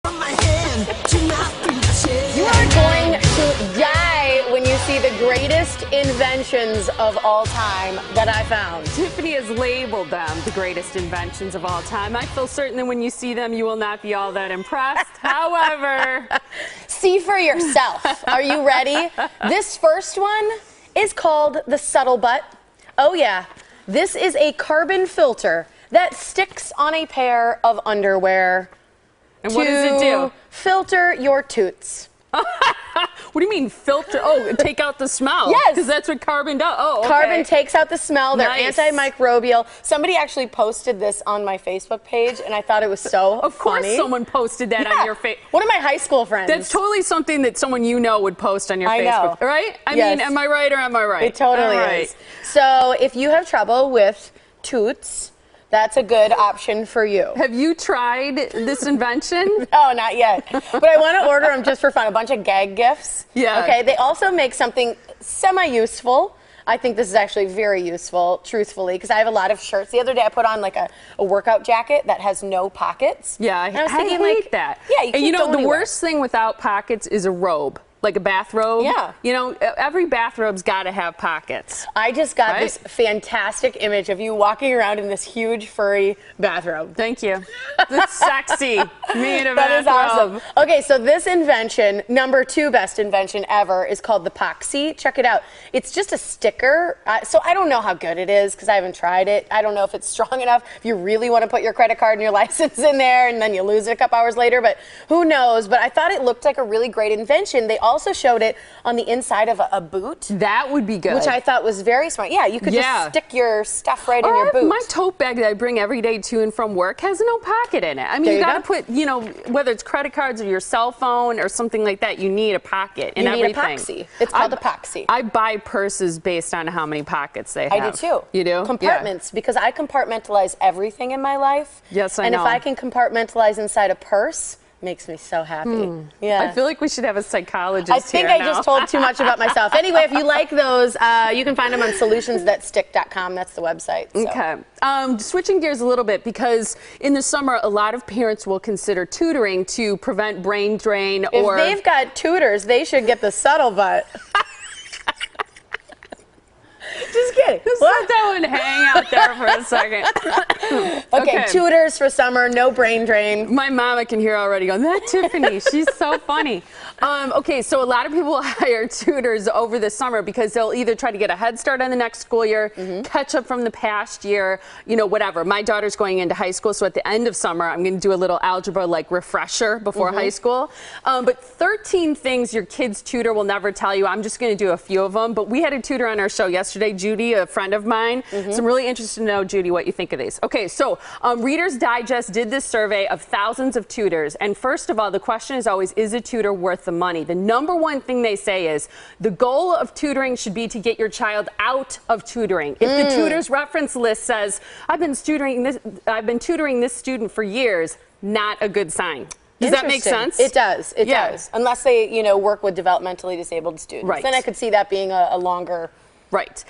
You are going to die when you see the greatest inventions of all time that I found. Tiffany has labeled them the greatest inventions of all time. I feel certain that when you see them, you will not be all that impressed. However, see for yourself. Are you ready? This first one is called the Subtle Butt. Oh yeah, this is a carbon filter that sticks on a pair of underwear. And what does it do? Filter your toots. What do you mean filter? Oh, take out the smell. Yes. Because that's what carbon does. Oh, okay. Carbon takes out the smell. They're Nice. antimicrobial. Somebody actually posted this on my Facebook page, and I thought it was so Of course funny. someone posted that on your face. One of my high school friends. That's totally something that someone you know would post on your I Facebook. know. Right? I Yes. mean, am I right or am I right? It totally All right. is. So if you have trouble with toots, that's a good option for you. Have you tried this invention? No, not yet. But I want to order them just for fun. A bunch of gag gifts. Yeah. Okay. They also make something semi-useful. I think this is actually very useful, truthfully, because I have a lot of shirts. The other day I put on like a workout jacket that has no pockets. Yeah, I was thinking, hate like, that. Yeah, you and can't you know, go the anywhere. worst thing without pockets is a robe. Like a bathrobe. Yeah. You know, every bathrobe's got to have pockets. I just got Right? this fantastic image of you walking around in this huge furry bathrobe. Thank you. That's sexy. Me in a That is bathrobe. awesome. Okay, so this invention, number 2 best invention ever, is called the Poxy. Check it out. It's just a sticker. So I don't know how good it is because I haven't tried it. I don't know if it's strong enough. If you really want to put your credit card and your license in there and then you lose it a couple hours later, but who knows? But I thought it looked like a really great invention. They also showed it on the inside of a boot. That would be good. Which I thought was very smart. Yeah, you could just stick your stuff right in your boot. My tote bag that I bring every day to and from work has no pocket in it. I mean, There you you got to go. put, you know, whether it's credit cards or your cell phone or something like that, you need a pocket in You need everything. epoxy. It's called epoxy. I buy purses based on how many pockets they have. I do too. You do? Compartments, because I compartmentalize everything in my life. Yes, I and know. if I can compartmentalize inside a purse, makes me so happy. Yeah. I feel like we should have a psychologist I think here I now. just told too much about myself. Anyway, if you like those, you can find them on solutionsthatstick.com. That's the website. So. Okay. Switching gears a little bit, because in the summer, a lot of parents will consider tutoring to prevent brain drain. If they've got tutors, they should get the Subtle Butt. Just kidding. Just let that one hang out there for a second. Okay, tutors for summer, no brain drain. My mom, I can hear already going, that Tiffany, she's so funny. Okay, so a lot of people hire tutors over the summer because they'll either try to get a head start on the next school year, catch up from the past year, you know, whatever. My daughter's going into high school, so at the end of summer, I'm going to do a little algebra like refresher before high school. But 13 things your kid's tutor will never tell you. I'm just going to do a few of them. But we had a tutor on our show yesterday, Judy, a friend of mine. So I'm really interested to know, Judy, what you think of these. Okay, so Reader's Digest did this survey of thousands of tutors. And first of all, the question is always, is a tutor worth the money? The number one thing they say is the goal of tutoring should be to get your child out of tutoring. If the tutor's reference list says, I've been tutoring this student for years, not a good sign. Does that make sense? It does. It does. Unless they, you know, work with developmentally disabled students. Right. Then I could see that being a longer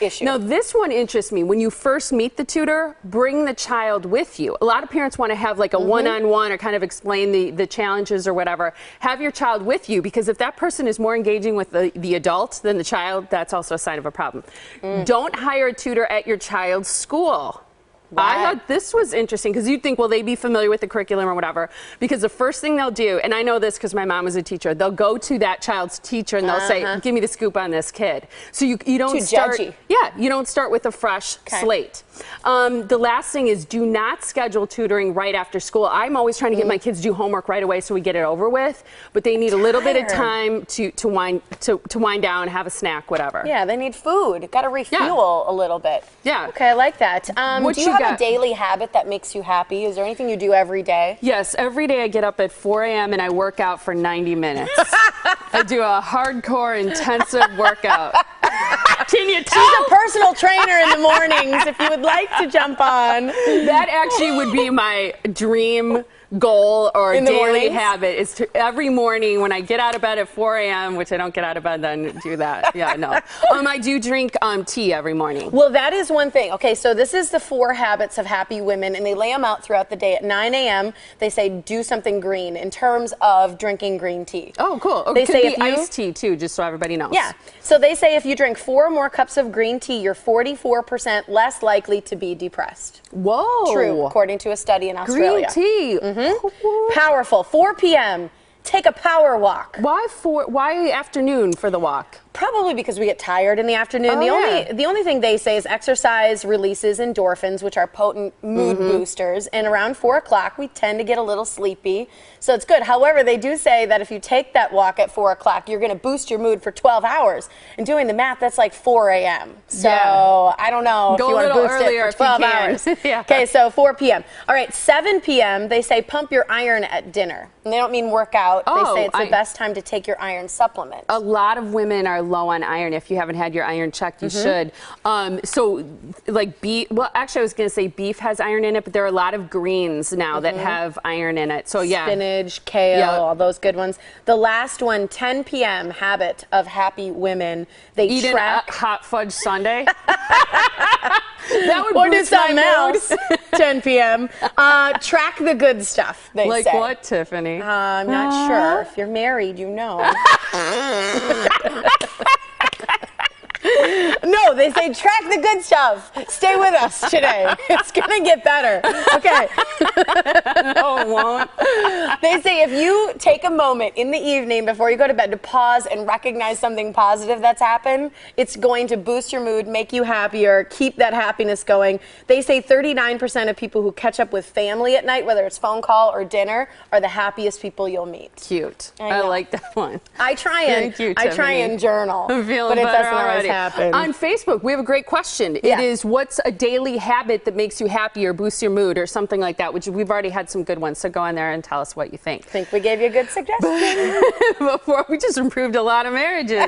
issue. Now, this one interests me. When you first meet the tutor, bring the child with you. A lot of parents want to have like a one-on-one or kind of explain the challenges or whatever. Have your child with you, because if that person is more engaging with the adult than the child, that's also a sign of a problem. Don't hire a tutor at your child's school. I thought this was interesting because you'd think, well, they'd be familiar with the curriculum or whatever, because the first thing they'll do, and I know this because my mom was a teacher, they'll go to that child's teacher and they'll say, give me the scoop on this kid. So you don't start, you don't start with a fresh slate. The last thing is, do not schedule tutoring right after school. I'm always trying to get my kids to do homework right away so we get it over with, but they need a little bit of time to wind down, have a snack, whatever. Yeah, they need food. Got to refuel a little bit. Yeah. Okay, I like that. Do you have a daily habit that makes you happy? Is there anything you do every day? Yes, every day I get up at 4 a.m. and I work out for 90 minutes. I do a hardcore, intensive workout. Can you tell? She's a personal trainer in the mornings if you would like to jump on. That actually would be my dream goal or In the daily mornings? habit is to every morning when I get out of bed at 4 a.m., which I don't get out of bed then do that. Yeah, no. I do drink tea every morning. Well, that is one thing. Okay, so this is the 4 habits of happy women, and they lay them out throughout the day. At 9 a.m., they say do something green in terms of drinking green tea. Oh, cool. They It could say be if you- iced tea, too, just so everybody knows. Yeah. So they say if you drink 4 or more cups of green tea, you're 44% less likely to be depressed. Whoa. True, according to a study in Australia. Green tea. Powerful. 4 p.m., take a power walk. Why afternoon for the walk? Probably because we get tired in the afternoon. Oh, The only thing they say is exercise releases endorphins, which are potent mood boosters. And around 4 o'clock, we tend to get a little sleepy. So it's good. However, they do say that if you take that walk at 4 o'clock, you're going to boost your mood for 12 hours. And doing the math, that's like 4 a.m. So Yeah. I don't know if Go you a want to little boost earlier it if for you 12 can. hours. Yeah. Okay, so 4 p.m. All right, 7 p.m., they say pump your iron at dinner. And they don't mean work out. Oh, they say it's the best time to take your iron supplement. A lot of women are low on iron. If you haven't had your iron checked, you should. So, like beef. Well, actually, I was going to say beef has iron in it, but there are a lot of greens now that have iron in it. So yeah, Spinach, kale, all those good ones. The last one, 10 p.m. habit of happy women. They eat track a hot fudge sundae. That would or do boost my something mood. else. 10 p.m. Track the good stuff. They Like say. what, Tiffany? I'm not sure. If you're married, you know. No, they say track the good stuff. Stay with us today. It's going to get better. Okay. No, it won't. They say if you take a moment in the evening before you go to bed to pause and recognize something positive that's happened, it's going to boost your mood, make you happier, keep that happiness going. They say 39% of people who catch up with family at night, whether it's phone call or dinner, are the happiest people you'll meet. Cute. I I know. like that one. I try Thank you, and Tiffany. journal, I'm feeling but it better doesn't always already. happen. On Facebook, we have a great question. Yeah. It is, what's a daily habit that makes you happy or boosts your mood or something like that, which we've already had some good ones. So go on there and tell us what you think. I think we gave you a good suggestion. Before, we just improved a lot of marriages.